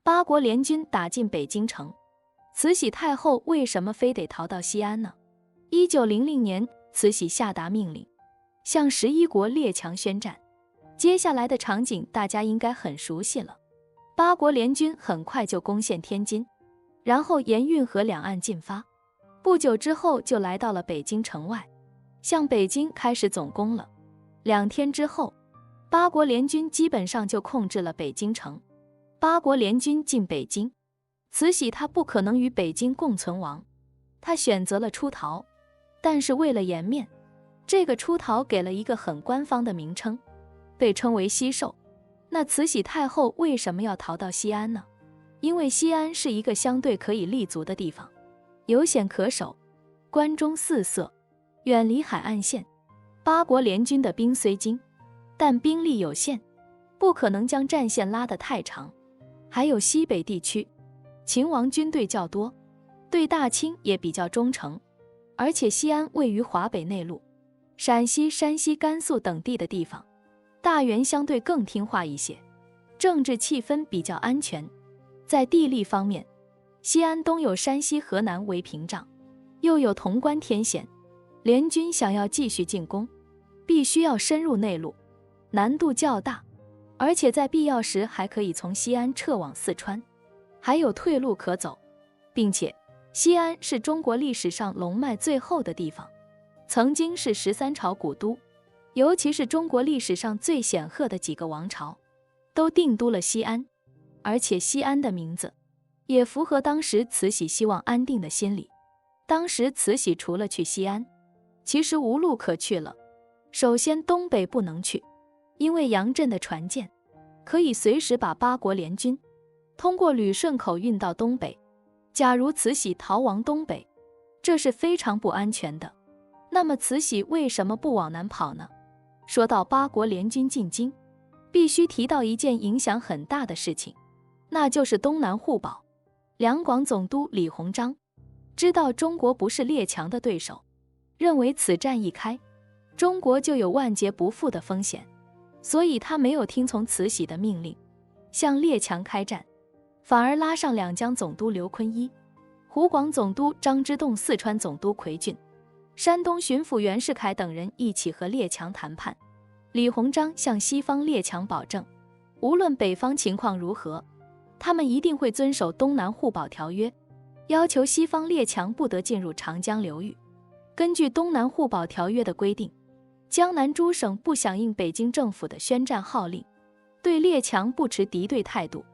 八国联军打进北京城，慈禧太后为什么非得逃到西安呢？1900年，慈禧下达命令，向11国列强宣战。接下来的场景大家应该很熟悉了。八国联军很快就攻陷天津，然后沿运河两岸进发，不久之后就来到了北京城外，向北京开始总攻了。2天之后，八国联军基本上就控制了北京城。八国联军进北京，慈禧她不可能与北京共存亡，她选择了出逃。但是为了颜面，这个出逃给了一个很官方的名称，被称为西狩。那慈禧太后为什么要逃到西安呢？因为西安是一个相对可以立足的地方，有险可守，关中四塞，远离海岸线。八国联军的兵虽精，但兵力有限，不可能将战线拉得太长。还有西北地区，秦王军队较多，对大清也比较忠诚，而且西安位于华北内陆，陕西、山西、甘肃等地的地方，大元相对更听话一些，政治气氛比较安全。在地利方面，西安东有山西、河南为屏障，又有潼关天险，联军想要继续进攻，必须要深入内陆，难度较大，而且在必要时还可以从西安撤往四川，还有退路可走。并且西安是中国历史上龙脉最厚的地方，曾经是13朝古都，尤其是中国历史上最显赫的几个王朝都定都了西安，而且西安的名字也符合当时慈禧希望安定的心理。当时慈禧除了去西安，其实无路可去了。首先东北不能去，因为杨震的船舰可以随时把八国联军通过旅顺口运到东北。假如慈禧逃亡东北，这是非常不安全的。那么慈禧为什么不往南跑呢？说到八国联军进京，必须提到一件影响很大的事情，那就是东南互保。两广总督李鸿章知道中国不是列强的对手，认为此战一开，中国就有万劫不复的风险，所以他没有听从慈禧的命令向列强开战，反而拉上两江总督刘坤一、湖广总督张之洞、四川总督奎俊、山东巡抚袁世凯等人一起和列强谈判。李鸿章向西方列强保证，无论北方情况如何，他们一定会遵守东南互保条约，要求西方列强不得进入长江流域。根据东南互保条约的规定，江南诸省不响应北京政府的宣战号令，对列强不持敌对态度，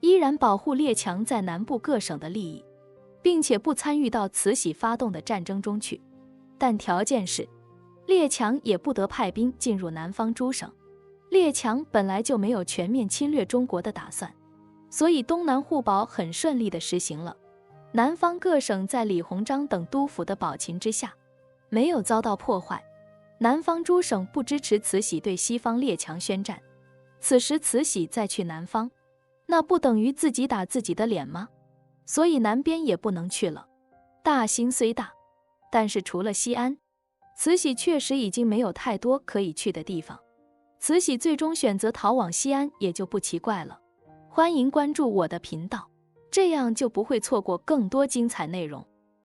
依然保护列强在南部各省的利益，并且不参与到慈禧发动的战争中去。但条件是，列强也不得派兵进入南方诸省。列强本来就没有全面侵略中国的打算，所以东南互保很顺利地实行了。南方各省在李鸿章等督抚的保勤之下，没有遭到破坏。南方诸省不支持慈禧对西方列强宣战，此时慈禧再去南方，那不等于自己打自己的脸吗？所以南边也不能去了。大兴虽大，但是除了西安，慈禧确实已经没有太多可以去的地方。慈禧最终选择逃往西安也就不奇怪了。欢迎关注我的频道，这样就不会错过更多精彩内容。